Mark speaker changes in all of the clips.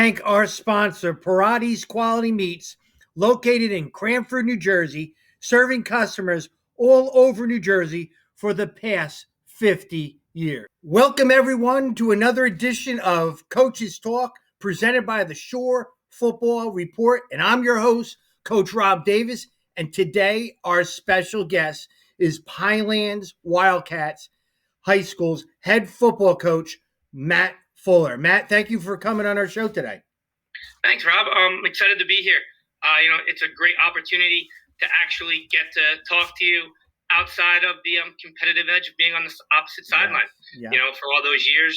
Speaker 1: thank our sponsor, Parati's Quality Meats, located in Cranford, New Jersey, serving customers all over New Jersey for the past 50 years. Welcome, everyone, to another edition of Coach's Talk, presented by the Shore Football Report. And I'm your host, Coach Rob Davis. And today, our special guest is Pinelands Wildcats High School's head football coach, Matt Fuller. Matt, thank you for coming on our show today.
Speaker 2: Thanks, Rob. I'm excited to be here. It's a great opportunity to actually get to talk to you outside of the competitive edge of being on the opposite sideline.
Speaker 1: Yeah.
Speaker 2: For all those years,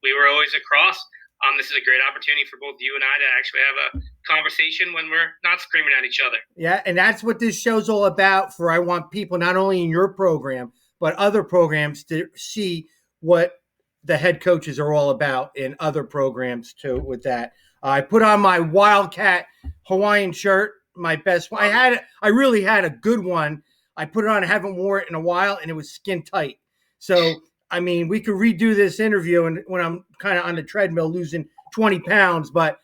Speaker 2: we were always across. This is a great opportunity for both you and I to actually have a conversation when we're not screaming at each other.
Speaker 1: Yeah, and that's what this show's all about. I want people not only in your program, but other programs to see what the head coaches are all about in other programs too. With that, I put on my Wildcat Hawaiian shirt, my best one. I really had a good one. I put it on. I haven't worn it in a while, and it was skin tight. So, I mean, we could redo this interview, and when I'm kind of on the treadmill losing 20 pounds, but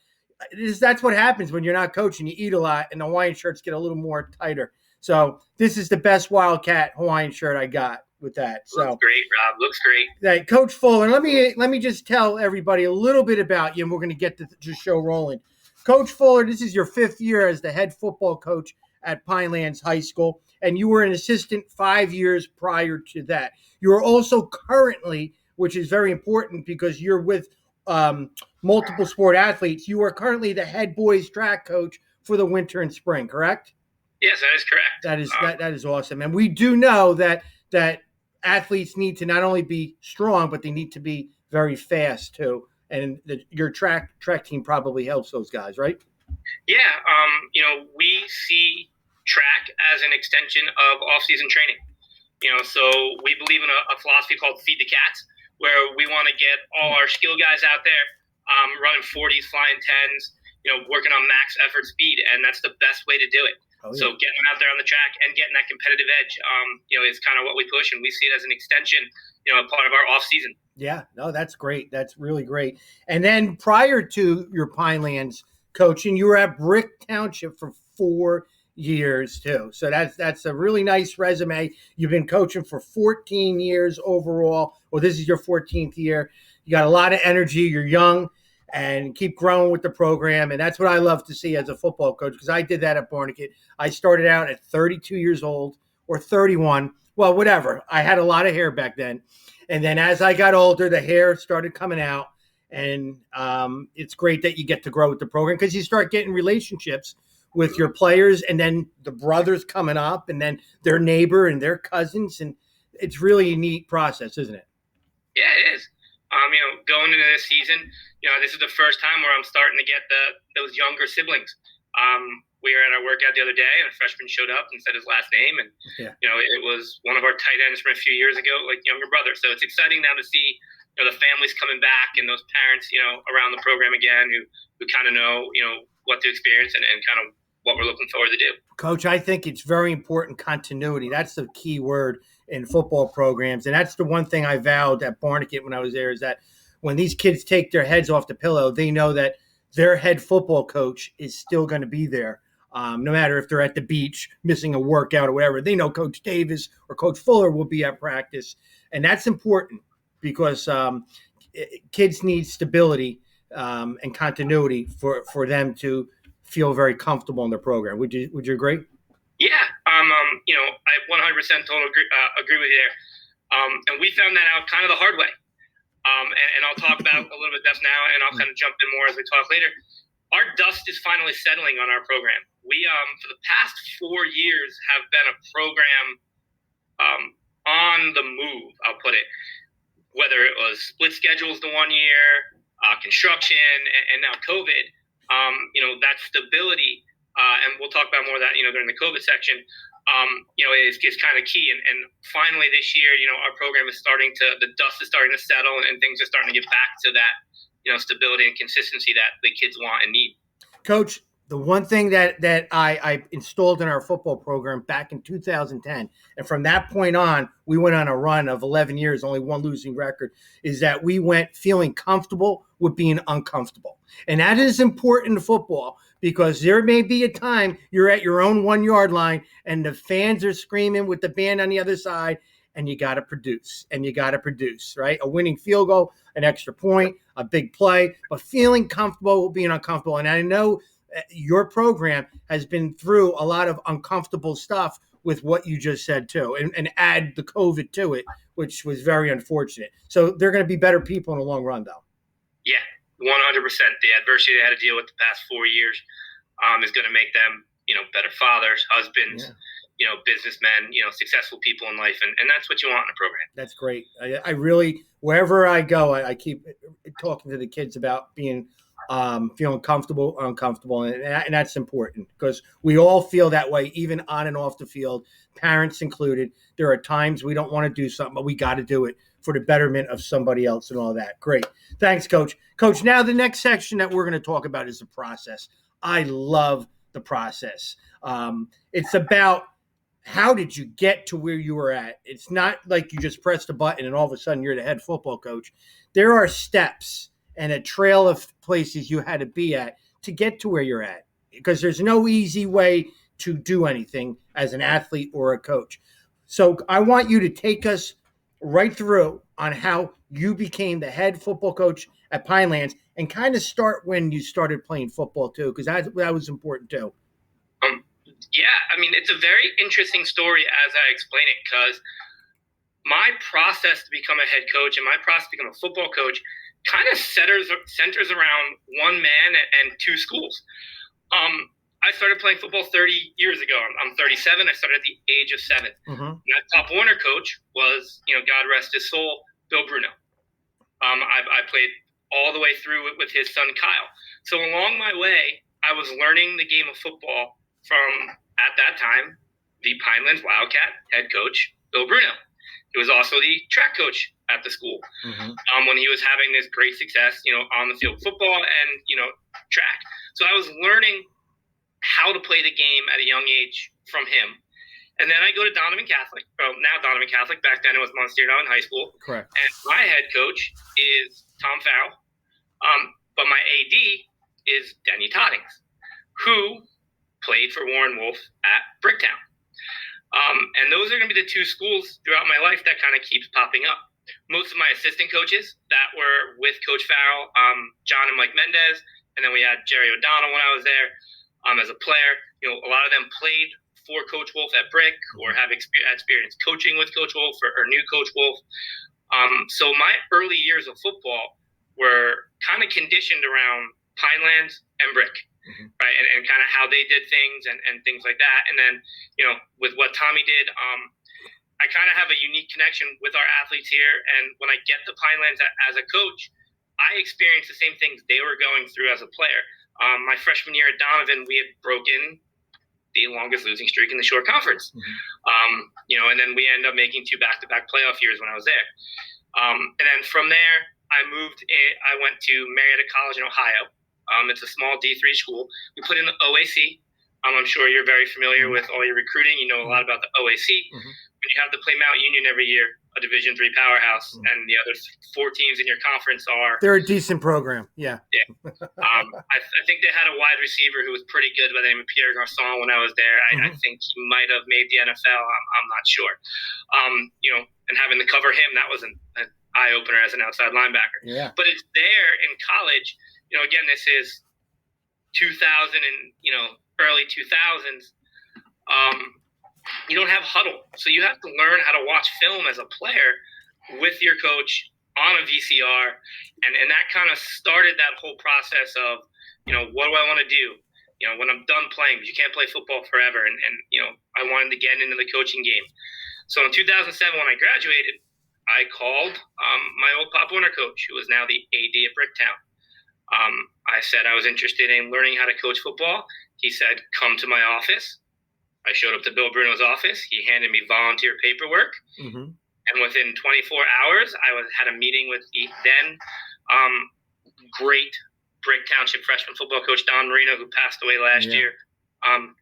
Speaker 1: that's what happens when you're not coaching. You eat a lot, and the Hawaiian shirts get a little more tighter. So this is the best Wildcat Hawaiian shirt I got with that. So
Speaker 2: looks great, Rob. Looks great.
Speaker 1: Hey, Coach Fuller, let me just tell everybody a little bit about you, and we're going to get the show rolling. Coach Fuller, this is your 5th year as the head football coach at Pinelands High School, and you were an assistant 5 years prior to that. You are also currently, which is very important because you're with multiple sport athletes, you are currently the head boys track coach for the winter and spring, correct?
Speaker 2: Yes, that is correct.
Speaker 1: That is awesome. And we do know that athletes need to not only be strong, but they need to be very fast too. And your track team probably helps those guys, right?
Speaker 2: Yeah. We see track as an extension of off-season training. So we believe in a philosophy called Feed the Cats, where we want to get all our skill guys out there running 40s, flying 10s, working on max effort speed, and that's the best way to do it. Oh, yeah. So getting them out there on the track and getting that competitive edge, is kind of what we push, and we see it as an extension, a part of our off season.
Speaker 1: Yeah, no, that's great. That's really great. And then prior to your Pinelands coaching, you were at Brick Township for 4 years too. So that's a really nice resume. You've been coaching for 14 years overall. Well, this is your 14th year. You got a lot of energy. You're young. And keep growing with the program. And that's what I love to see as a football coach, because I did that at Barnegat. I started out at 32 years old or 31. Well, whatever. I had a lot of hair back then. And then as I got older, the hair started coming out. And it's great that you get to grow with the program because you start getting relationships with your players and then the brothers coming up and then their neighbor and their cousins. And it's really a neat process, isn't it?
Speaker 2: Yeah, it is. Going into this season, this is the first time where I'm starting to get those younger siblings. We were at our workout the other day, and a freshman showed up and said his last name, and it was one of our tight ends from a few years ago, like younger brother. So it's exciting now to see the families coming back and those parents, around the program again, who kind of know what to experience and kind of what we're looking forward to do.
Speaker 1: Coach, I think it's very important continuity. That's the key word in football programs. And that's the one thing I vowed at Barnegat when I was there, is that when these kids take their heads off the pillow, they know that their head football coach is still going to be there. No matter if they're at the beach, missing a workout or whatever, they know Coach Davis or Coach Fuller will be at practice. And that's important because kids need stability and continuity for them to feel very comfortable in their program. Would you agree?
Speaker 2: Yeah. I 100% totally agree with you there. And we found that out kind of the hard way. And I'll talk about a little bit depth now, and I'll kind of jump in more as we talk later. Our dust is finally settling on our program. We, for the past 4 years, have been a program on the move, I'll put it. Whether it was split schedules the 1 year, construction, and now COVID, that stability, and we'll talk about more of that, during the COVID section, is kind of key. And finally this year, our program is the dust is starting to settle and things are starting to get back to that, stability and consistency that the kids want and need.
Speaker 1: Coach, The one thing that I installed in our football program back in 2010, and from that point on, we went on a run of 11 years, only one losing record, is that we went feeling comfortable with being uncomfortable. And that is important in football because there may be a time you're at your own 1 yard line and the fans are screaming with the band on the other side, and you got to produce, and you got to produce, right? A winning field goal, an extra point, a big play, but feeling comfortable with being uncomfortable. And I know your program has been through a lot of uncomfortable stuff with what you just said too, and add the COVID to it, which was very unfortunate. So they're going to be better people in the long run, though.
Speaker 2: Yeah, 100%. The adversity they had to deal with the past 4 years is going to make them, better fathers, husbands, businessmen, successful people in life, and that's what you want in a program.
Speaker 1: That's great. I really, wherever I go, I keep talking to the kids about being feeling comfortable, uncomfortable, and that's important because we all feel that way, even on and off the field, parents included. There are times we don't want to do something, but we got to do it for the betterment of somebody else and all that. Great. Thanks, Coach. Coach, now the next section that we're going to talk about is the process. I love the process. It's about how did you get to where you were at? It's not like you just pressed a button and all of a sudden you're the head football coach. There are steps and a trail of places you had to be at to get to where you're at, because there's no easy way to do anything as an athlete or a coach. So I want you to take us right through on how you became the head football coach at Pinelands and kind of start when you started playing football too, because that was important too.
Speaker 2: Yeah, it's a very interesting story as I explain it, because my process to become a head coach and my process to become a football coach kind of centers around one man and two schools. I started playing football 30 years ago. I'm 37. I started at the age of 7.
Speaker 1: Mm-hmm.
Speaker 2: My Pop Warner coach was, God rest his soul, Bill Bruno. I played all the way through with his son, Kyle. So along my way, I was learning the game of football from, at that time, the Pinelands Wildcat head coach, Bill Bruno. He was also the track coach at the school.
Speaker 1: Mm-hmm.
Speaker 2: When he was having this great success, on the field football and, track. So I was learning how to play the game at a young age from him. And then I go to Donovan Catholic. Well, now Donovan Catholic. Back then it was Monsignor now in high school.
Speaker 1: Correct.
Speaker 2: And my head coach is Tom Farrell. But my AD is Denny Toddings, who played for Warren Wolf at Bricktown. And those are going to be the two schools throughout my life that kind of keeps popping up. Most of my assistant coaches that were with Coach Farrell, John and Mike Mendez, and then we had Jerry O'Donnell when I was there as a player. A lot of them played for Coach Wolf at Brick or have experience coaching with Coach Wolf or knew Coach Wolf. So my early years of football were kind of conditioned around Pinelands and Brick. Mm-hmm. Right, and kind of how they did things and things like that. And then, with what Tommy did, I kind of have a unique connection with our athletes here. And when I get to Pinelands as a coach, I experienced the same things they were going through as a player. My freshman year at Donovan, we had broken the longest losing streak in the Shore Conference. Mm-hmm. And then we ended up making 2 back-to-back playoff years when I was there. And then from there, I went to Marietta College in Ohio. It's a small D3 school. We put in the OAC. I'm sure you're very familiar with all your recruiting. You know a lot about the OAC. Mm-hmm. When you have to play Mount Union every year, a Division III powerhouse, and the other 4 teams in your conference are...
Speaker 1: They're a decent program, yeah.
Speaker 2: Yeah. I think they had a wide receiver who was pretty good by the name of Pierre Garçon when I was there. I think he might have made the NFL. I'm not sure. And having to cover him, that was an eye-opener as an outside linebacker.
Speaker 1: Yeah.
Speaker 2: But it's there in college. Again, this is 2000 and, early 2000s. You don't have huddle. So you have to learn how to watch film as a player with your coach on a VCR. And that kind of started that whole process of, what do I want to do? When I'm done playing, because you can't play football forever. And I wanted to get into the coaching game. So in 2007, when I graduated, I called my old Pop Warner coach, who was now the AD at Bricktown. I said I was interested in learning how to coach football. He said, come to my office. I showed up to Bill Bruno's office. He handed me volunteer paperwork. Mm-hmm. And within 24 hours, I had a meeting with the then great Brick Township freshman football coach Don Marino, who passed away last year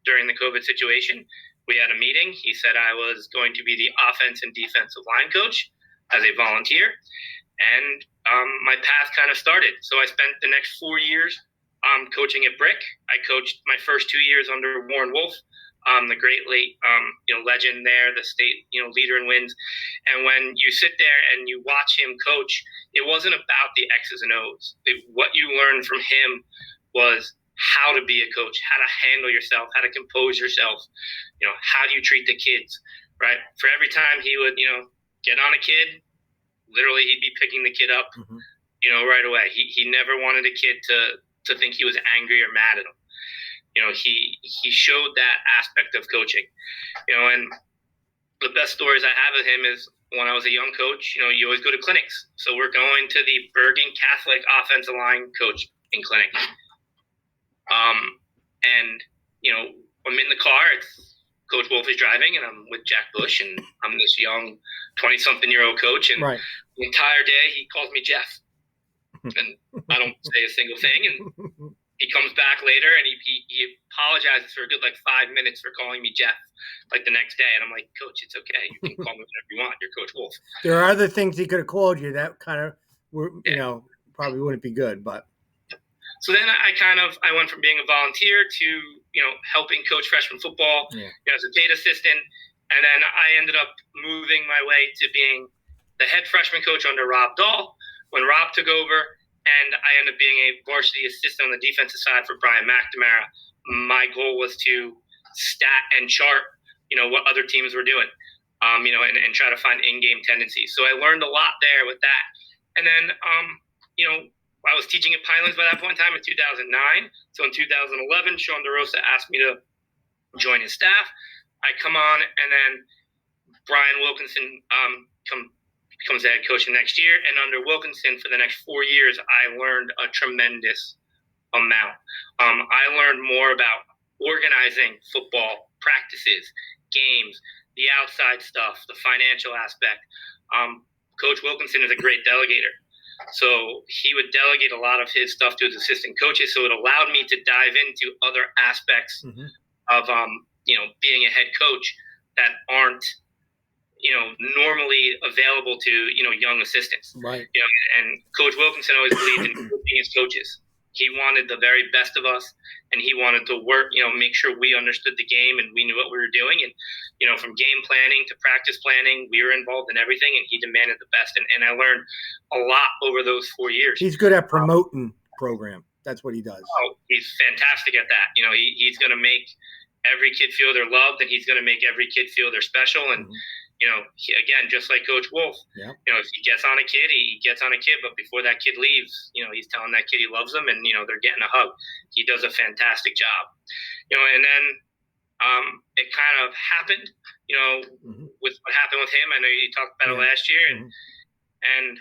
Speaker 2: during the COVID situation. We had a meeting. He said I was going to be the offense and defensive line coach as a volunteer. And my path kind of started. So I spent the next 4 years coaching at Brick. I coached my first 2 years under Warren Wolf, the great late legend there, the state leader in wins. And when you sit there and you watch him coach, it wasn't about the X's and O's. What you learned from him was how to be a coach, how to handle yourself, how to compose yourself. How do you treat the kids, right? For every time he would get on a kid, literally he'd be picking the kid up right away. He never wanted a kid to think he was angry or mad at him. He showed that aspect of coaching. And the best stories I have of him is when I was a young coach, you always go to clinics. So we're going to the Bergen Catholic offensive line coach in clinic. And I'm in the car, Coach Wolf is driving, and I'm with Jack Bush, and I'm this young 20-something-year-old coach, and the entire day he calls me Jeff, and I don't say a single thing, and he comes back later, and he apologizes for a good 5 minutes for calling me Jeff, the next day, and I'm like, Coach, it's okay, you can call me whatever you want, you're Coach Wolf.
Speaker 1: There are other things he could have called you that kind of probably wouldn't be good, but.
Speaker 2: So then I went from being a volunteer to, helping coach freshman football as a paid assistant. And then I ended up moving my way to being the head freshman coach under Rob Dahl when Rob took over. And I ended up being a varsity assistant on the defensive side for Brian McNamara. My goal was to stat and chart, what other teams were doing, and try to find in-game tendencies. So I learned a lot there with that. And then, I was teaching at Pinelands by that point in time in 2009. So in 2011, Sean DeRosa asked me to join his staff. I come on, and then Brian Wilkinson becomes the head coach the next year. And under Wilkinson, for the next 4 years, I learned a tremendous amount. I learned more about organizing football practices, games, the outside stuff, the financial aspect. Coach Wilkinson is a great delegator. So he would delegate a lot of his stuff to his assistant coaches. So it allowed me to dive into other aspects of, being a head coach that aren't, normally available to, young assistants.
Speaker 1: Right.
Speaker 2: And Coach Wilkinson always believed in coaching his coaches. He wanted the very best of us, and he wanted to work, make sure we understood the game and we knew what we were doing. And, from game planning to practice planning, we were involved in everything, and he demanded the best. And I learned a lot over those 4 years.
Speaker 1: He's good at promoting program. That's what he does.
Speaker 2: Oh, he's fantastic at that. He's going to make every kid feel they're loved, and he's going to make every kid feel they're special. And, again, just like Coach Wolf, if he gets on a kid, he gets on a kid. But before that kid leaves, he's telling that kid he loves them, and, they're getting a hug. He does a fantastic job. And then it kind of happened, with what happened with him. I know you talked about it last year. And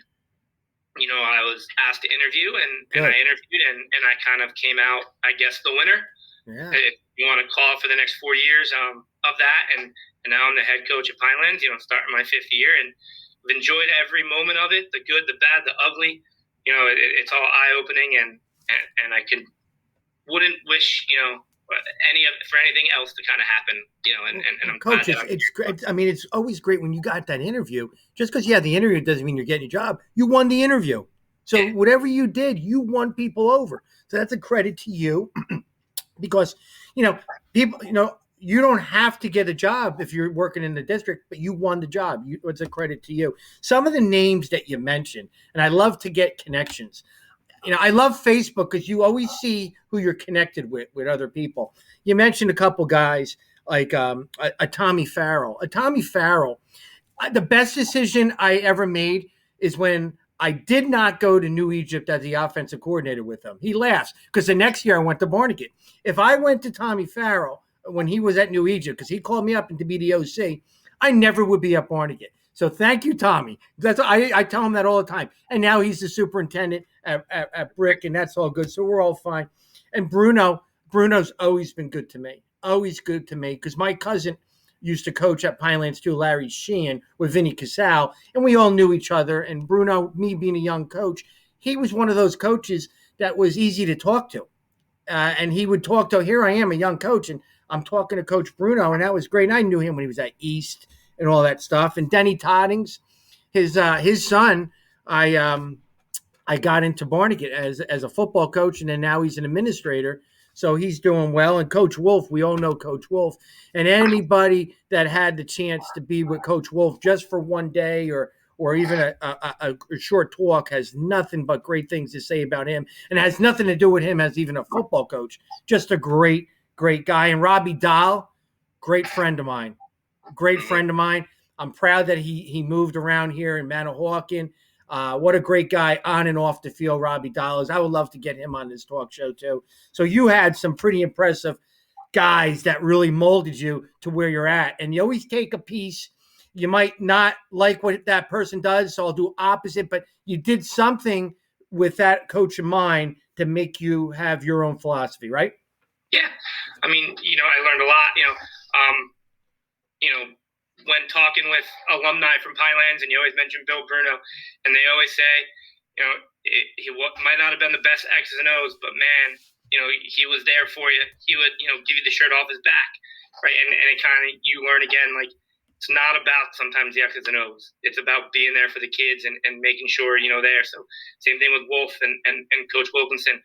Speaker 2: I was asked to interview, and I interviewed, and I kind of came out, I guess, the winner. Yeah. If you want to call it for the next 4 years of that. And now I'm the head coach at Pinelands, starting my 5th year, and I've enjoyed every moment of it, the good, the bad, the ugly. It's all eye-opening, and I wouldn't wish, for anything else to kind of happen, and I'm
Speaker 1: Coach, it's great. I mean, it's always great when you got that interview. Just because you had the interview doesn't mean you're getting a job. You won the interview. So whatever you did, you won people over. So that's a credit to you because, people, you don't have to get a job if you're working in the district, but you won the job. It's a credit to you. Some of the names that you mentioned, and I love to get connections. I love Facebook because you always see who you're connected with other people. You mentioned a couple guys like a Tommy Farrell. The best decision I ever made is when I did not go to New Egypt as the offensive coordinator with him. He laughs because the next year I went to Barnegat. If I went to Tommy Farrell when he was at New Egypt, because he called me up to be the OC, I never would be at Barnegat. So thank you, Tommy. I tell him that all the time. And now he's the superintendent at Brick, and that's all good. So we're all fine. And Bruno's always been good to me. Always good to me because my cousin used to coach at Pinelands too, Larry Sheehan, with Vinny Casal, and we all knew each other. And Bruno, me being a young coach, he was one of those coaches that was easy to talk to. And he would talk to, here I am, a young coach, and I'm talking to Coach Bruno, and that was great. And I knew him when he was at East and all that stuff. And Denny Toddings, his son, I got into Barnegat as a football coach, and then now he's an administrator. So he's doing well. And Coach Wolf, we all know Coach Wolf. And anybody that had the chance to be with Coach Wolf just for one day or even a short talk has nothing but great things to say about him, and has nothing to do with him as even a football coach. Just a great, great guy. And Robbie Dahl, great friend of mine. Great friend of mine. I'm proud that he moved around here in Manahawkin. What a great guy on and off the field, Robbie Dahl is. I would love to get him on this talk show too. So you had some pretty impressive guys that really molded you to where you're at. And you always take a piece. You might not like what that person does, so I'll do opposite, but you did something with that coach in mind to make you have your own philosophy, right?
Speaker 2: Yeah. I mean, I learned a lot, when talking with alumni from Pinelands, and you always mention Bill Bruno, and they always say, he might not have been the best X's and O's, but man, he was there for you. He would, give you the shirt off his back, right? And it kind of, you learn again, like, it's not about sometimes the X's and O's. It's about being there for the kids and making sure, there. So same thing with Wolf and Coach Wilkinson.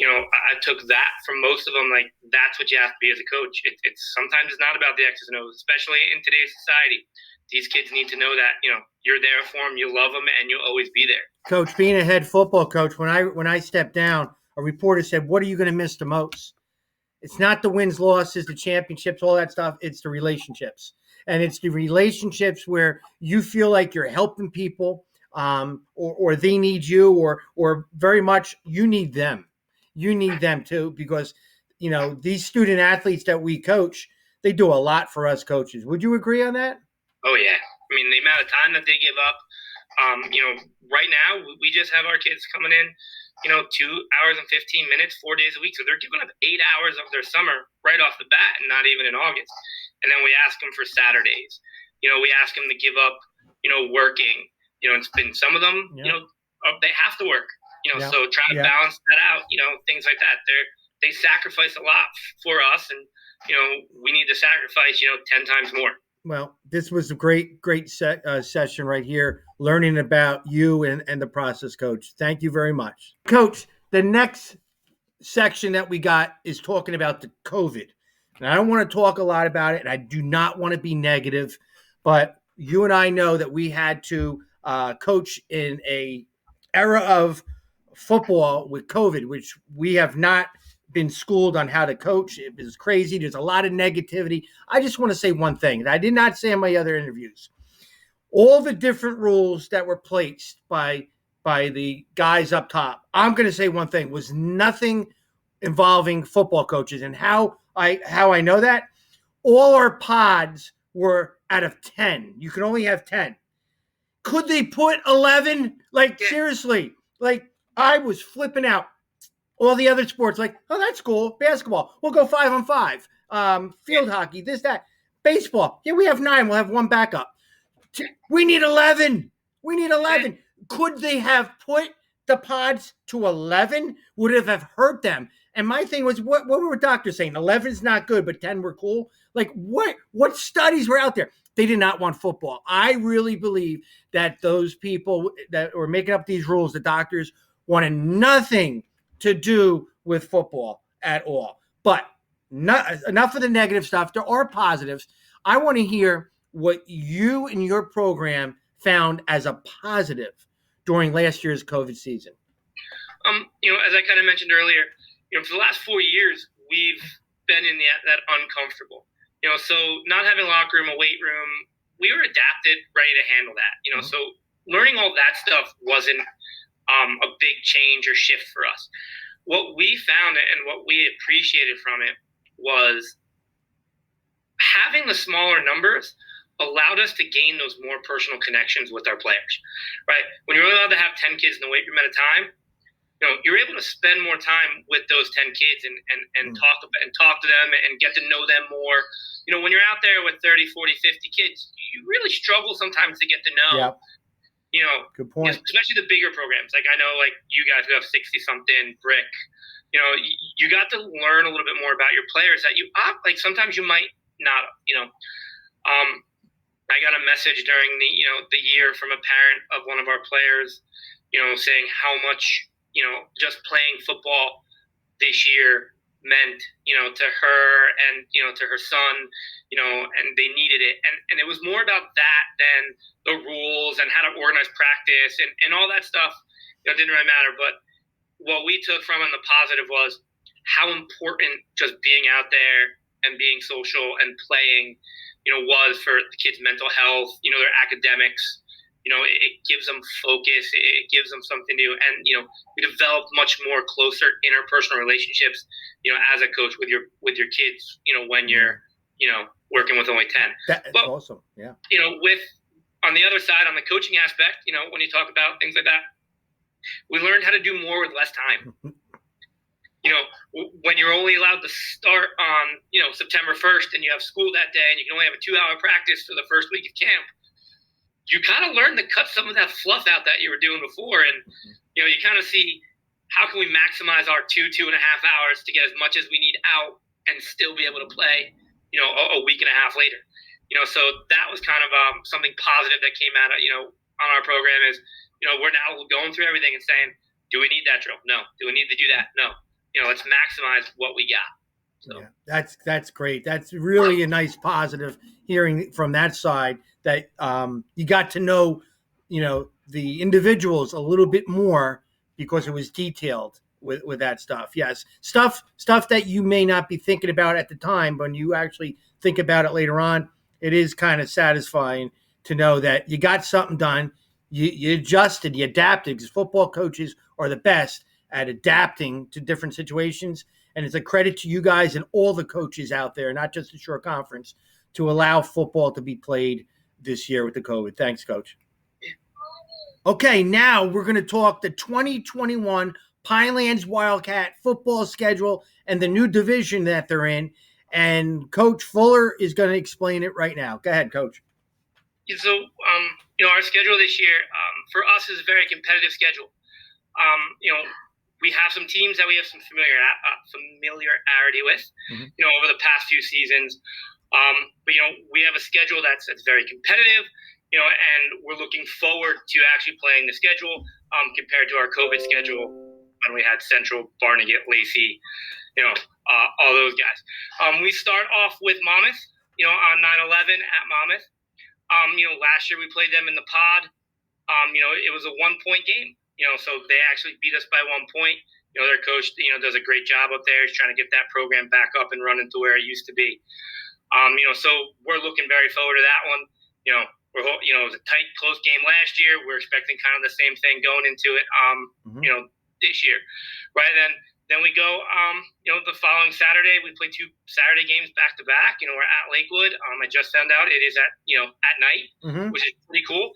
Speaker 2: I took that from most of them. Like, that's what you have to be as a coach. It's sometimes it's not about the X's and O's, especially in today's society. These kids need to know that, you're there for them, you love them, and you'll always be there.
Speaker 1: Coach, being a head football coach, when I stepped down, a reporter said, "What are you going to miss the most?" It's not the wins, losses, the championships, all that stuff. It's the relationships. And it's the relationships where you feel like you're helping people, or they need you, or very much you need them. You need them too, because, these student athletes that we coach, they do a lot for us coaches. Would you agree on that?
Speaker 2: Oh, yeah. I mean, the amount of time that they give up, right now we just have our kids coming in, 2 hours and 15 minutes, 4 days a week. So they're giving up 8 hours of their summer right off the bat, and not even in August. And then we ask them for Saturdays. We ask them to give up, working. It's been some of them, they have to work. So try to balance that out, things like that. They sacrifice a lot for us, and, we need to sacrifice, 10 times more.
Speaker 1: Well, this was a great session right here, learning about you and the process, Coach. Thank you very much. Coach, the next section that we got is talking about the COVID. And I don't want to talk a lot about it, and I do not want to be negative, but you and I know that we had to coach in a era of football with COVID, which we have not been schooled on how to coach. It was crazy. There's a lot of negativity. I just want to say one thing that I did not say in my other interviews. All the different rules that were placed by the guys up top, I'm going to say one thing, was nothing involving football coaches. And how I know that, all our pods were out of 10. You can only have 10. Could they put 11? Like, seriously, like, I was flipping out. All the other sports, like, oh, that's cool. Basketball, we'll go 5-on-5. Field hockey, this, that. Baseball, yeah, we have 9. We'll have 1 backup. We need 11. We need 11. Could they have put the pods to 11? Would it have hurt them? And my thing was, what were doctors saying? 11 is not good, but 10 were cool. Like, what studies were out there? They did not want football. I really believe that those people that were making up these rules, the doctors, wanted nothing to do with football at all. But enough of the negative stuff. There are positives. I want to hear what you and your program found as a positive during last year's COVID season.
Speaker 2: As I kind of mentioned earlier, for the last 4 years, we've been in that uncomfortable. So not having a locker room, a weight room, we were adapted, ready to handle that. So learning all that stuff wasn't a big change or shift for us. What we found and what we appreciated from it was having the smaller numbers allowed us to gain those more personal connections with our players, right? When you're allowed to have 10 kids in the weight room at a time, you're able to spend more time with those 10 kids and talk to them and get to know them more. When you're out there with 30, 40, 50 kids, you really struggle sometimes to get to know.
Speaker 1: Good point.
Speaker 2: Especially the bigger programs. Like I know, like you guys who have 60 something Brick, you got to learn a little bit more about your players that you opt. Like sometimes you might not, I got a message during the year from a parent of one of our players, saying how much, just playing football this year meant, to her and, to her son, and they needed it. And it was more about that than the rules and how to organize practice and all that stuff, didn't really matter. But what we took from it in the positive was how important just being out there and being social and playing, was for the kids' mental health, their academics. It gives them focus. It gives them something new. And, we developed much more closer interpersonal relationships, as a coach with your kids, when you're, working with only 10.
Speaker 1: That's awesome. Yeah.
Speaker 2: With on the other side, on the coaching aspect, when you talk about things like that, we learned how to do more with less time. When you're only allowed to start on, September 1st and you have school that day and you can only have a 2-hour practice for the first week of camp, you kind of learn to cut some of that fluff out that you were doing before. And, you kind of see how can we maximize our 2.5 hours to get as much as we need out and still be able to play, a week and a half later. So that was kind of something positive that came out of, on our program is, we're now going through everything and saying, do we need that drill? No. Do we need to do that? No. Let's maximize what we got. So.
Speaker 1: Yeah, that's great. That's really a nice positive hearing from that side that you got to know, the individuals a little bit more because it was detailed with that stuff. Yes, stuff that you may not be thinking about at the time, but when you actually think about it later on, it is kind of satisfying to know that you got something done. You adjusted, you adapted, because football coaches are the best at adapting to different situations. And it's a credit to you guys and all the coaches out there, not just the Shore Conference, to allow football to be played this year with the COVID. Thanks, Coach. Okay, now we're going to talk the 2021 Pinelands Wildcat football schedule and the new division that they're in. And Coach Fuller is going to explain it right now. Go ahead, Coach.
Speaker 2: So, our schedule this year for us is a very competitive schedule. We have some teams that we have some familiarity with, over the past few seasons. But, we have a schedule that's very competitive, and we're looking forward to actually playing the schedule compared to our COVID schedule when we had Central, Barnegat, Lacey, all those guys. We start off with Monmouth, on 9/11 at Monmouth. Last year we played them in the pod. It was a 1-point game. So they actually beat us by 1 point. Their coach, does a great job up there. He's trying to get that program back up and running to where it used to be. So we're looking very forward to that one. It was a tight, close game last year. We're expecting kind of the same thing going into it, this year. Right. Then we go, the following Saturday, we play 2 Saturday games back to back. We're at Lakewood. I just found out it is at night, which is pretty cool.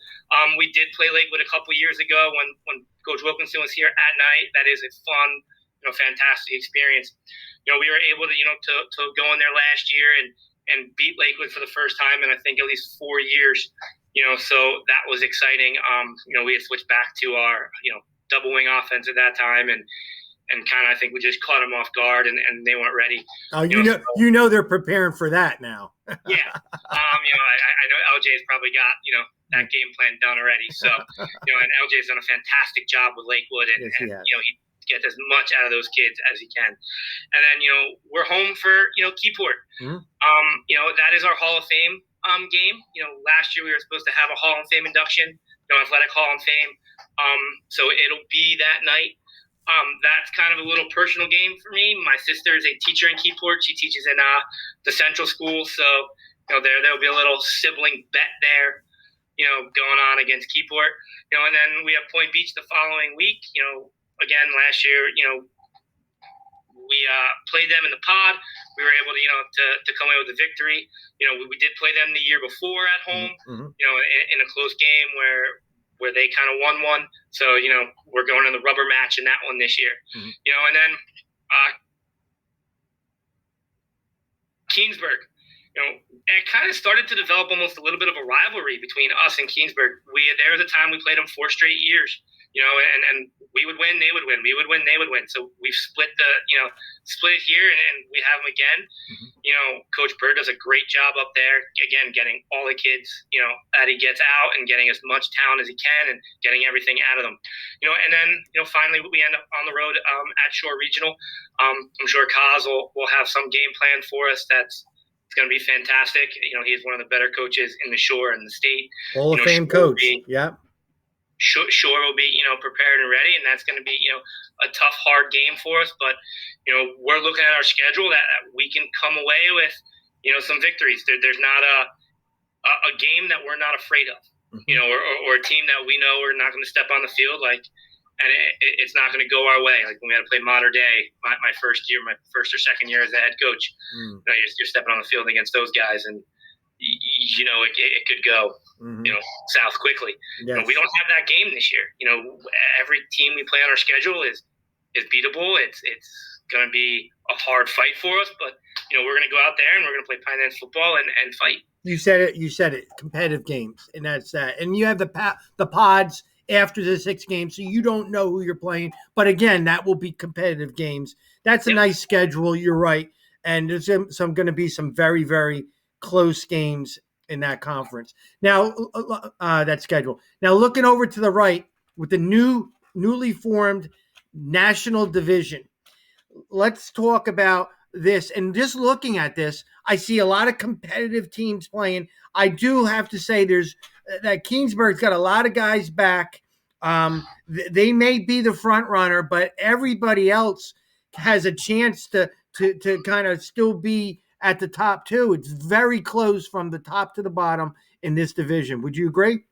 Speaker 2: We did play Lakewood a couple years ago when Coach Wilkinson was here at night. That is a fun, fantastic experience. We were able to go in there last year and beat Lakewood for the first time in I think at least 4 years. So that was exciting. We had switched back to our double wing offense at that time and kind of I think we just caught them off guard and they weren't ready.
Speaker 1: Oh, they're preparing for that now.
Speaker 2: Yeah. I know LJ's probably got that game plan done already. So and LJ's done a fantastic job with Lakewood and he gets as much out of those kids as he can. And then we're home for Keyport. That is our Hall of Fame game. Last year we were supposed to have a Hall of Fame induction, athletic Hall of Fame. So it'll be that night. That's kind of a little personal game for me. My sister is a teacher in Keyport. She teaches in the Central School, so there'll be a little sibling bet there, going on against Keyport. And then we have Point Beach the following week. Again last year, we played them in the pod. We were able to come away with a victory. We did play them the year before at home. In a close game where they kind of won one. So, we're going in the rubber match in that one this year. And then Keensburg. it kind of started to develop almost a little bit of a rivalry between us and Keensburg. There was a time we played them 4 straight years, and we would win, they would win, we would win, they would win. So we've split split it here, and we have them again. Coach Bird does a great job up there, again, getting all the kids, that he gets out and getting as much talent as he can and getting everything out of them. And then, finally we end up on the road at Shore Regional. I'm sure Kaz will have some game plan for us it's going to be fantastic. He's one of the better coaches in the Shore and the state.
Speaker 1: Hall of Fame coach. Yeah.
Speaker 2: Shore will be, prepared and ready, and that's going to be, a tough, hard game for us. But, we're looking at our schedule that we can come away with, some victories. There's not a game that we're not afraid of, or a team that we know we're not going to step on the field and it's not going to go our way. Like when we had to play Mater Dei, my first or second year as a head coach, you're stepping on the field against those guys, and it could go, south quickly.
Speaker 1: Yes.
Speaker 2: We don't have that game this year. Every team we play on our schedule is beatable. It's going to be a hard fight for us, but we're going to go out there and we're going to play Pinelands football and fight.
Speaker 1: You said it. Competitive games, and that's that. And you have the pods after the 6 games, so you don't know who you're playing. But again, that will be competitive games. That's a nice schedule. You're right, and there's going to be some very, very close games in that conference. Now, that schedule. Now, looking over to the right with the newly formed national division, let's talk about this. And just looking at this, I see a lot of competitive teams playing. I do have to say that Keensburg's got a lot of guys back. They may be the front runner, but everybody else has a chance to kind of still be at the top too. It's very close from the top to the bottom in this division. Would you agree?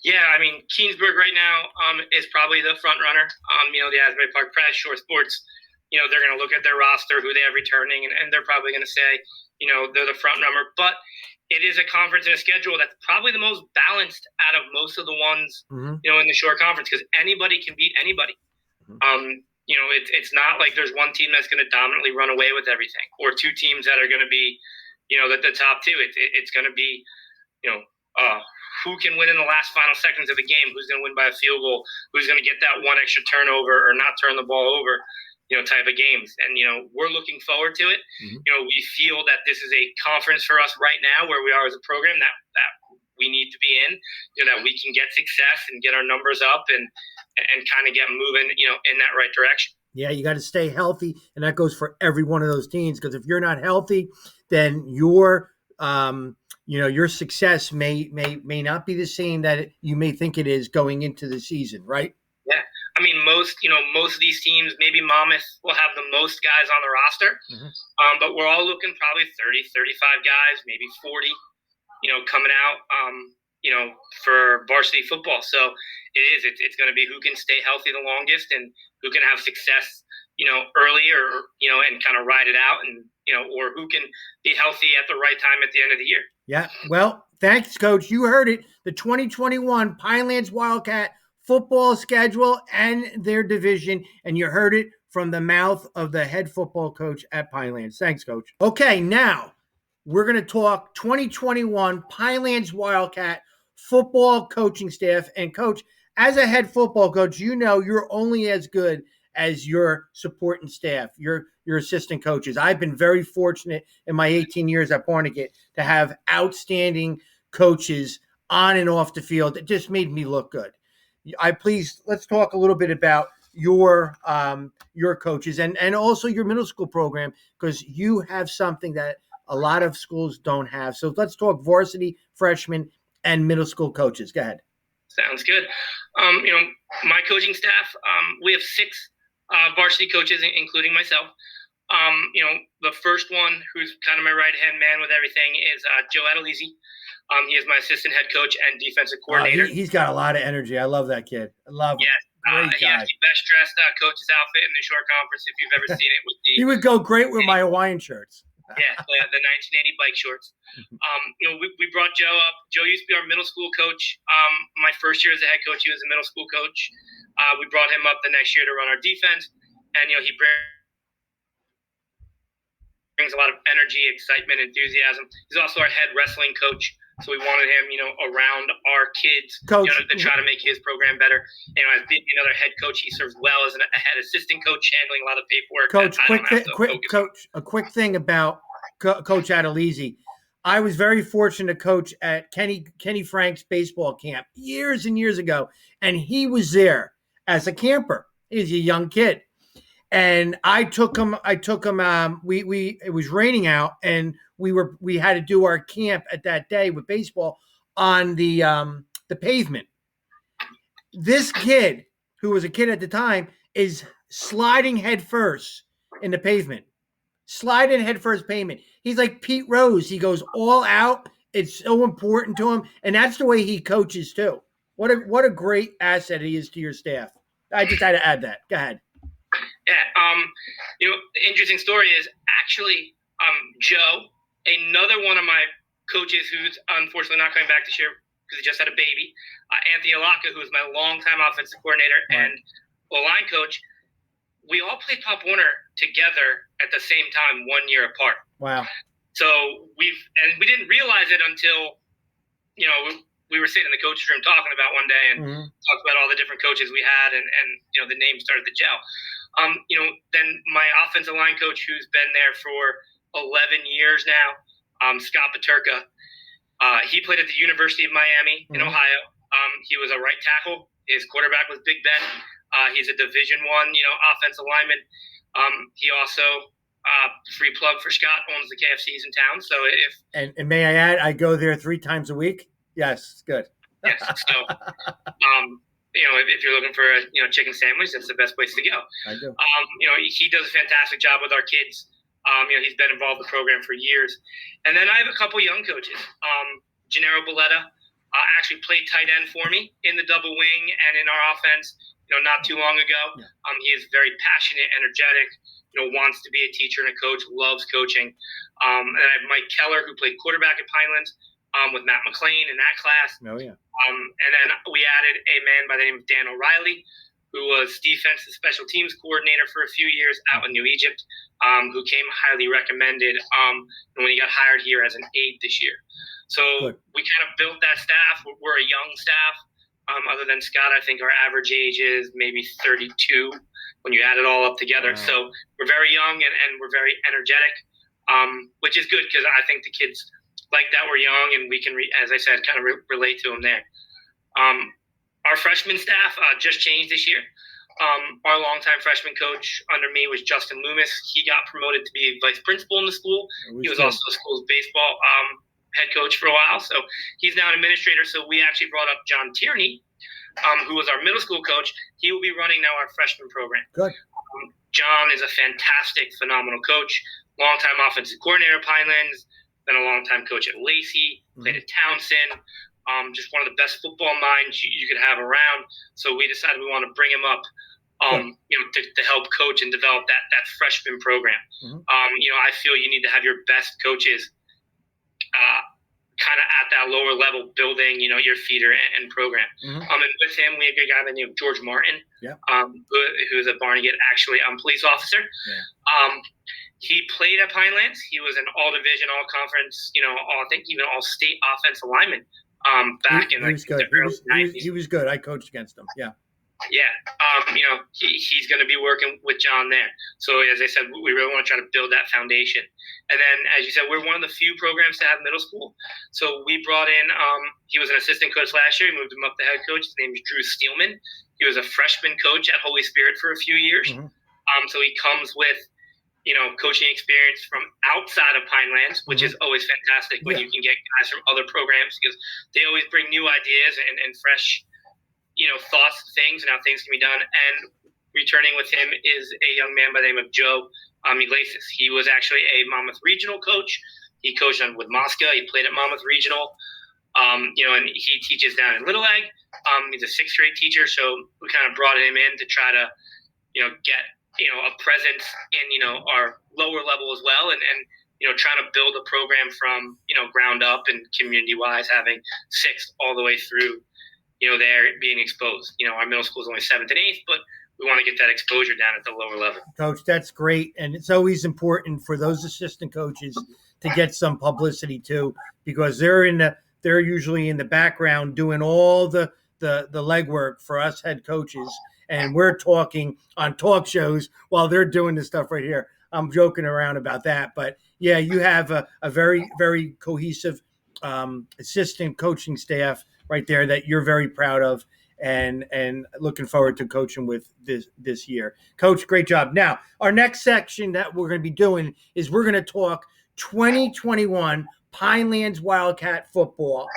Speaker 2: Yeah, I mean, Keensburg right now is probably the front runner. The Asbury Park Press, Shore Sports, they're going to look at their roster, who they have returning, and they're probably going to say, they're the front runner. But it is a conference and a schedule that's probably the most balanced out of most of the ones, in the Shore Conference, because anybody can beat anybody. It's not like there's one team that's going to dominantly run away with everything, or 2 teams that are going to be, the top 2. It's going to be, who can win in the last final seconds of the game, who's going to win by a field goal, who's going to get that one extra turnover or not turn the ball over, type of games. And, we're looking forward to it. We feel that this is a conference for us right now where we are as a program that we need to be in, that we can get success and get our numbers up and kind of get moving, in that right direction.
Speaker 1: Yeah, you got to stay healthy, and that goes for every one of those teams, because if you're not healthy, then your success may not be the same that you may think it is going into the season, right?
Speaker 2: Yeah. I mean, most of these teams, maybe Monmouth will have the most guys on the roster, but we're all looking probably 30, 35 guys, maybe 40, coming out, for varsity football. So it's going to be who can stay healthy the longest and who can have success, early or, and kind of ride it out, and, or who can be healthy at the right time at the end of the year.
Speaker 1: Yeah. Well, thanks, Coach. You heard it. The 2021 Pinelands Wildcat football schedule and their division, and you heard it from the mouth of the head football coach at Pinelands. Thanks, Coach. Okay, now we're going to talk 2021 Pinelands Wildcat football coaching staff. And, Coach, as a head football coach, you're only as good as your supporting staff, your assistant coaches. I've been very fortunate in my 18 years at Barnegat to have outstanding coaches on and off the field. It just made me look good. Let's talk a little bit about your coaches and also your middle school program, because you have something that a lot of schools don't have. So let's talk varsity, freshmen, and middle school coaches. Go ahead.
Speaker 2: Sounds good. My coaching staff, we have 6 varsity coaches, including myself. The first one, who's kind of my right-hand man with everything, is Joe Adelisi. He is my assistant head coach and defensive coordinator.
Speaker 1: He's got a lot of energy. I love that kid. I love him.
Speaker 2: Yes. He has the best dressed coach's outfit in the Shore Conference, if you've ever seen it.
Speaker 1: He would go great with my Hawaiian shirts.
Speaker 2: Yeah, the 1980 bike shorts. We brought Joe up. Joe used to be our middle school coach. My first year as a head coach, he was a middle school coach. We brought him up the next year to run our defense, and he brings a lot of energy, excitement, enthusiasm. He's also our head wrestling coach. So we wanted him, around our kids,
Speaker 1: Coach,
Speaker 2: to try to make his program better. As being another head coach, he serves well as a head assistant coach, handling a lot of paperwork.
Speaker 1: Coach, a quick thing about Coach Adelizi. I was very fortunate to coach at Kenny Frank's baseball camp years and years ago, and he was there as a camper. He's a young kid, and I took him. It was raining out, and we had to do our camp at that day with baseball on the pavement. This kid, who was a kid at the time, is sliding headfirst in the pavement. Sliding headfirst pavement. He's like Pete Rose. He goes all out. It's so important to him, and that's the way he coaches too. What a great asset he is to your staff. I just had to add that. Go ahead.
Speaker 2: Yeah. The interesting story is actually Joe, another one of my coaches who's unfortunately not coming back this year because he just had a baby. Anthony Alaka, who's my longtime offensive coordinator and O-line coach. We all played Pop Warner together at the same time 1 year apart.
Speaker 1: Wow.
Speaker 2: So we didn't realize it until, we were sitting in the coach's room talking about one day and talked about all the different coaches we had and the names started to gel. Then my offensive line coach, who's been there for 11 years now, Scott Paterka, he played at the University of Miami in Ohio. He was a right tackle. His quarterback was Big Ben. He's a Division I, offensive lineman. He also, free plug for Scott, owns the KFCs in town. So
Speaker 1: and may I add, I go there 3 times a week. Yes, good.
Speaker 2: Yes. So, if you're looking for a chicken sandwich, that's the best place to go.
Speaker 1: I do.
Speaker 2: He does a fantastic job with our kids. He's been involved in the program for years. And then I have a couple young coaches. Gennaro Belletta actually played tight end for me in the double wing and in our offense. Not too long ago.
Speaker 1: Yeah.
Speaker 2: He is very passionate, energetic. Wants to be a teacher and a coach. Loves coaching. And I have Mike Keller, who played quarterback at Pinelands with Matt McLean in that class.
Speaker 1: Oh yeah.
Speaker 2: And then we added a man by the name of Dan O'Reilly, who was defensive special teams coordinator for a few years out in New Egypt, who came highly recommended when he got hired here as an aide this year. So we kind of built that staff. We're a young staff. Other than Scott, I think our average age is maybe 32 when you add it all up together. Wow. So we're very young and we're very energetic, which is good because I think the kids like that we're young and we can, as I said, kind of relate to them there. Our freshman staff just changed this year. Our longtime freshman coach under me was Justin Loomis. He got promoted to be vice principal in the school. He was also the school's baseball head coach for a while. So he's now an administrator. So we actually brought up John Tierney, who was our middle school coach. He will be running now our freshman program.
Speaker 1: Good.
Speaker 2: John is a fantastic, phenomenal coach. Longtime offensive coordinator at Pinelands. Been a longtime coach at Lacey. Played at Townsend. Just one of the best football minds you could have around. So we decided we want to bring him up, to help coach and develop that freshman program. I feel you need to have your best coaches kind of at that lower level building, your feeder and program. And with him, we have a guy by the name of George Martin, who is a Barnegat, actually, police officer. Yeah. He played at Pinelands. He was an all-division, all-conference, I think even all-state offensive lineman back in the early 90s.
Speaker 1: He was good. I coached against him. Yeah.
Speaker 2: Yeah. He's going to be working with John there. So as I said, we really want to try to build that foundation. And then, as you said, we're one of the few programs to have middle school. So we brought in, he was an assistant coach last year. We moved him up to head coach. His name is Drew Steelman. He was a freshman coach at Holy Spirit for a few years. So he comes with, coaching experience from outside of Pinelands, which is always fantastic when you can get guys from other programs because they always bring new ideas and fresh, thoughts, things, and how things can be done. And returning with him is a young man by the name of Joe Iglesias. He was actually a Monmouth Regional coach. He coached with Mosca. He played at Monmouth Regional, and he teaches down in Little Egg. He's a 6th grade teacher, so we kind of brought him in to try to, get, a presence in, our lower level as well, and trying to build a program from, ground up and community-wise, having 6th all the way through, there being exposed. Our middle school is only 7th and 8th, but we want to get that exposure down at the lower level.
Speaker 1: Coach, that's great. And it's always important for those assistant coaches to get some publicity too, because they're usually in the background doing all the legwork for us head coaches. And we're talking on talk shows while they're doing this stuff right here. I'm joking around about that. But yeah, you have a very, very cohesive assistant coaching staff right there that you're very proud of, and looking forward to coaching with this year. Coach, great job. Now, our next section that we're going to be doing is we're going to talk 2021 Pinelands Wildcat football,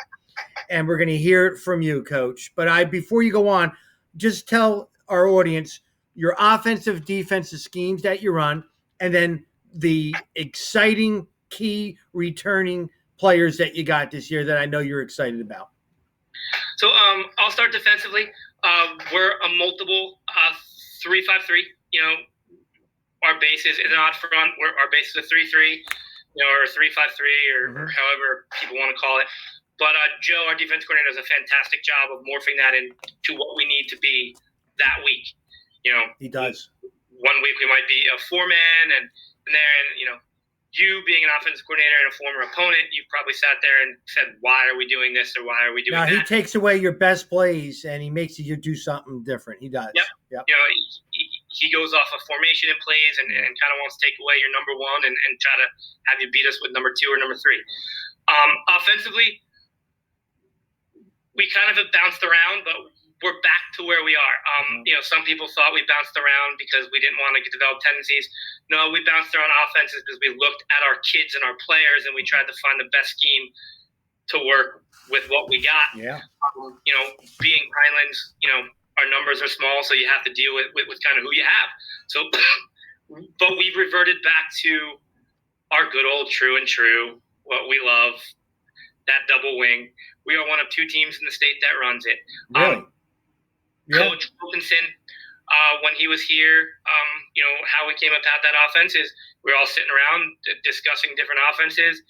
Speaker 1: and we're going to hear it from you, Coach. But before you go on, just tell our audience your offensive, defensive schemes that you run, and then the exciting key returning players that you got this year that I know you're excited about.
Speaker 2: So I'll start defensively. We're a multiple 3-5-3. You know, our base is an odd front. Our base is a 3-3, or a 3-5-3, or however people want to call it. But Joe, our defense coordinator, does a fantastic job of morphing that into what we need to be that week.
Speaker 1: He does.
Speaker 2: One week we might be a 4-man, and then you being an offensive coordinator and a former opponent, you've probably sat there and said, why are we doing this or why are we doing that?
Speaker 1: He takes away your best plays and he makes you do something different. He does.
Speaker 2: Yep. He goes off of formation and plays and kind of wants to take away your number one and try to have you beat us with number two or number three. Offensively, we kind of have bounced around, but we're back to where we are. Some people thought we bounced around because we didn't want to develop tendencies. No, we bounced around offenses because we looked at our kids and our players and we tried to find the best scheme to work with what we got.
Speaker 1: Yeah.
Speaker 2: Being Pinelands, our numbers are small, so you have to deal with kind of who you have. So, but we've reverted back to our good old true, what we love, that double wing. We are one of two teams in the state that runs it.
Speaker 1: Really?
Speaker 2: Coach Wilkinson, when he was here, how we came about that offense is we were all sitting around discussing different offenses.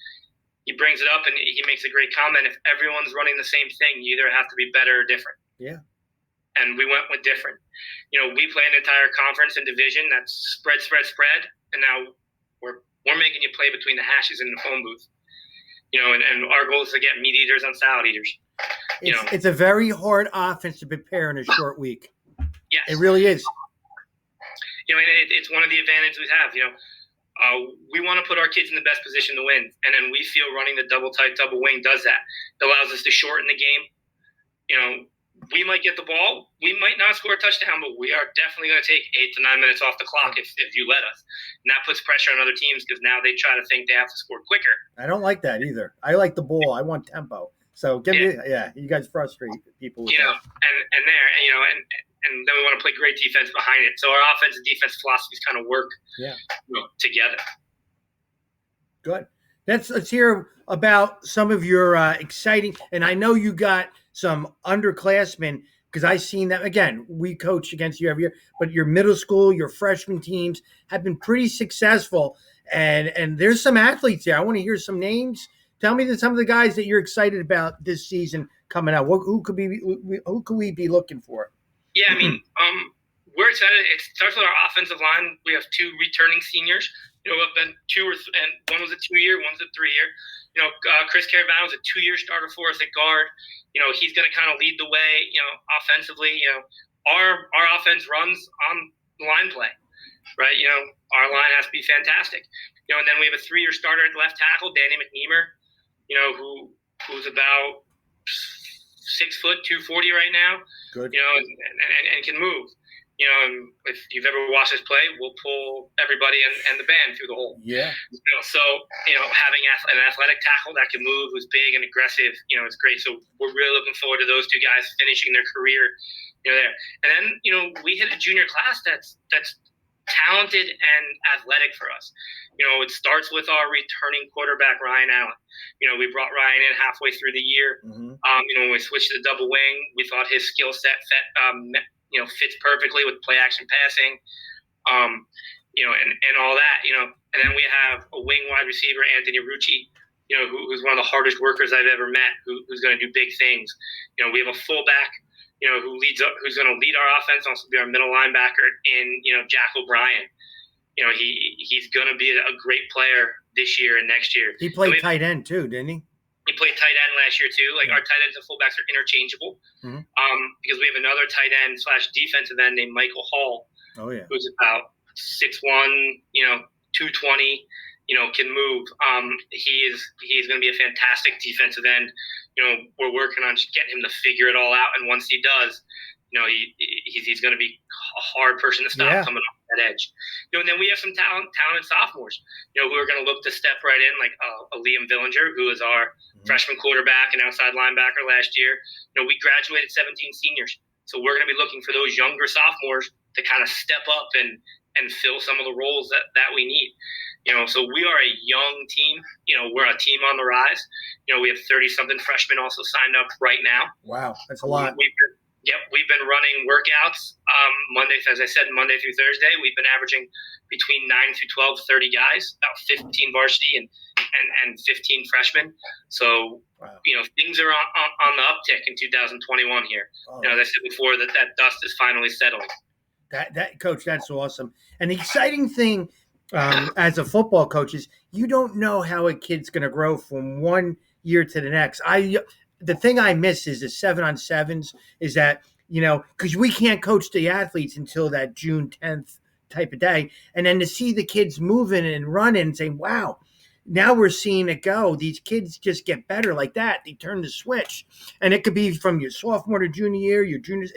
Speaker 2: He brings it up and he makes a great comment. If everyone's running the same thing, you either have to be better or different.
Speaker 1: Yeah.
Speaker 2: And we went with different. We play an entire conference and division that's spread. And now we're making you play between the hashes in the phone booth. And our goal is to get meat eaters on salad eaters.
Speaker 1: It's a very hard offense to prepare in a short week.
Speaker 2: Yes.
Speaker 1: It really is.
Speaker 2: And it's one of the advantages we have. We want to put our kids in the best position to win. And then we feel running the double tight, double wing does that. It allows us to shorten the game. We might get the ball. We might not score a touchdown, but we are definitely going to take 8 to 9 minutes off the clock if you let us. And that puts pressure on other teams because now they try to think they have to score quicker.
Speaker 1: I don't like that either. I like the ball. I want tempo. So you guys frustrate people with that.
Speaker 2: And then we want to play great defense behind it. So our offense and defense philosophies kind of work together.
Speaker 1: Good. Let's hear about some of your exciting, and I know you got some underclassmen because I've seen that. Again, we coach against you every year, but your middle school, your freshman teams have been pretty successful, and there's some athletes there. I want to hear some names. Tell me some of the guys that you're excited about this season coming out. Who could we be looking for?
Speaker 2: Yeah, we're excited. It starts with our offensive line. We have 2 returning seniors. We've been and one was a 2-year, one's a 3-year. Chris Caravano is a 2-year starter for us at guard. He's going to kind of lead the way. Offensively. Our offense runs on line play, right? Our line has to be fantastic. And then we have a 3-year starter at left tackle, Danny McNeemer. Who's about 6 foot, 240 right now.
Speaker 1: Good.
Speaker 2: And can move. If you've ever watched us play, we'll pull everybody and the band through the hole.
Speaker 1: Yeah.
Speaker 2: So having an athletic tackle that can move, who's big and aggressive, is great. So we're really looking forward to those 2 guys finishing their career, there. And then we hit a junior class that's talented and athletic for us. It starts with our returning quarterback, Ryan Allen. We brought Ryan in halfway through the year. Mm-hmm. When we switched to the double wing, we thought his skill set fits perfectly with play action passing, and all that, And then we have a wing wide receiver, Anthony Rucci, who's one of the hardest workers I've ever met, who's going to do big things. We have a fullback who's going to lead our offense, also be our middle linebacker in, Jack O'Brien. He's going to be a great player this year and next year.
Speaker 1: He played tight end too, didn't he?
Speaker 2: He played tight end last year too. Like, our tight ends and fullbacks are interchangeable, because we have another tight end / defensive end named Michael Hall.
Speaker 1: Oh yeah,
Speaker 2: who's about 6'1", 220. Can move. He's going to be a fantastic defensive end. We're working on just getting him to figure it all out, and once he does, he's going to be a hard person to stop coming off that edge. And then we have some talented sophomores, who are going to look to step right in, like a Liam Villinger, who is our freshman quarterback and outside linebacker last year. We graduated 17 seniors, so we're going to be looking for those younger sophomores to kind of step up and fill some of the roles that we need. So we are a young team. We're a team on the rise. We have 30-something freshmen also signed up right now.
Speaker 1: Wow, that's a lot.
Speaker 2: We've been running workouts Monday through Thursday. We've been averaging between 9 through 12, 30 guys, about 15 varsity and 15 freshmen. So, things are on the uptick in 2021 here. As I said before, that dust is finally settling.
Speaker 1: That coach, that's awesome. And the exciting thing as a football coach is you don't know how a kid's going to grow from one year to the next. The thing I miss is the 7-on-7s is that, because we can't coach the athletes until that June 10th type of day. And then to see the kids moving and running and saying, wow, now we're seeing it go. These kids just get better like that. They turn the switch. And it could be from your sophomore to junior year, your juniors.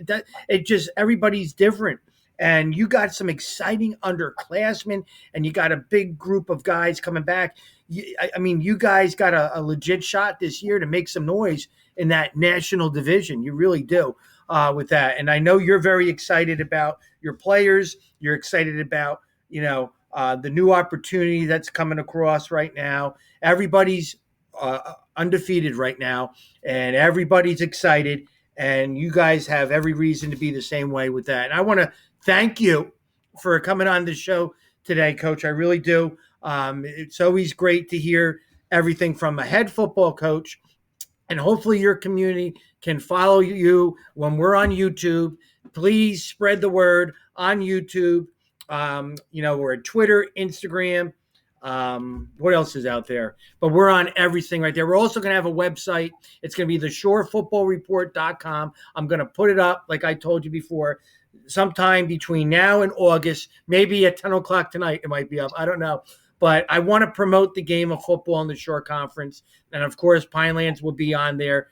Speaker 1: It just, everybody's different. And you got some exciting underclassmen, and you got a big group of guys coming back. You guys got a legit shot this year to make some noise in that national division. You really do with that. And I know you're very excited about your players. You're excited about, the new opportunity that's coming across right now. Everybody's undefeated right now, and everybody's excited. And you guys have every reason to be the same way with that. And I want to thank you for coming on the show today, Coach. I really do. It's always great to hear everything from a head football coach, and hopefully your community can follow you when we're on YouTube. Please spread the word on YouTube. We're at Twitter, Instagram. What else is out there? But we're on everything right there. We're also going to have a website. It's going to be theshorefootballreport.com. I'm going to put it up, like I told you before, sometime between now and August, maybe at 10 o'clock tonight, it might be up. I don't know. But I want to promote the game of football in the Shore Conference. And, of course, Pinelands will be on there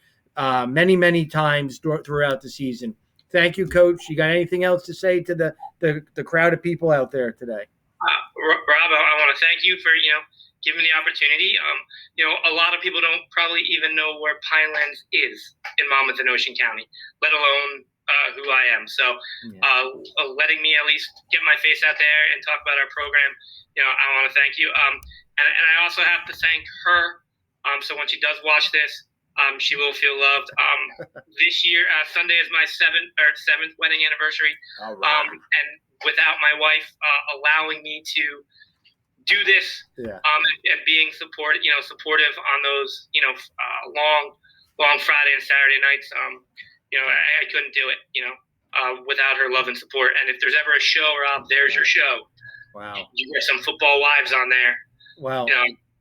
Speaker 1: many, many times throughout the season. Thank you, Coach. You got anything else to say to the crowd of people out there today?
Speaker 2: Rob, I want to thank you for, giving me the opportunity. A lot of people don't probably even know where Pinelands is in Monmouth and Ocean County, let alone who I am. So letting me at least get my face out there and talk about our program, I want to thank you. And I also have to thank her. So when she does watch this, she will feel loved. This year, Sunday is my seventh wedding anniversary.
Speaker 1: All right.
Speaker 2: And without my wife allowing me to do this, and being supportive on those, long Friday and Saturday nights, I couldn't do it, without her love and support. And if there's ever a show, Rob, there's your show.
Speaker 1: Wow.
Speaker 2: You get some football wives on there.
Speaker 1: Wow.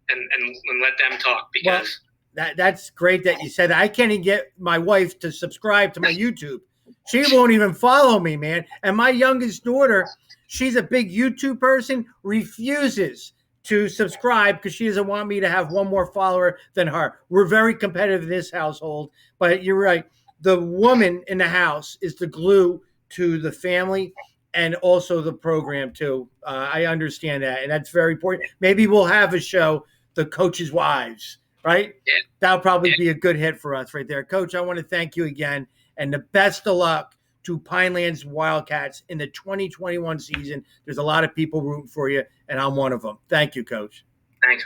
Speaker 2: And let them talk, because
Speaker 1: that's great that you said that. I can't even get my wife to subscribe to my YouTube. She won't even follow me, man. And my youngest daughter, she's a big YouTube person, refuses to subscribe because she doesn't want me to have one more follower than her. We're very competitive in this household, but you're right. The woman in the house is the glue to the family and also the program too. I understand that, and that's very important. Maybe we'll have a show, The Coach's Wives, right?
Speaker 2: Yeah.
Speaker 1: That'll probably be a good hit for us right there. Coach, I want to thank you again, and the best of luck to Pinelands Wildcats in the 2021 season. There's a lot of people rooting for you, and I'm one of them. Thank you, Coach.
Speaker 2: Thanks.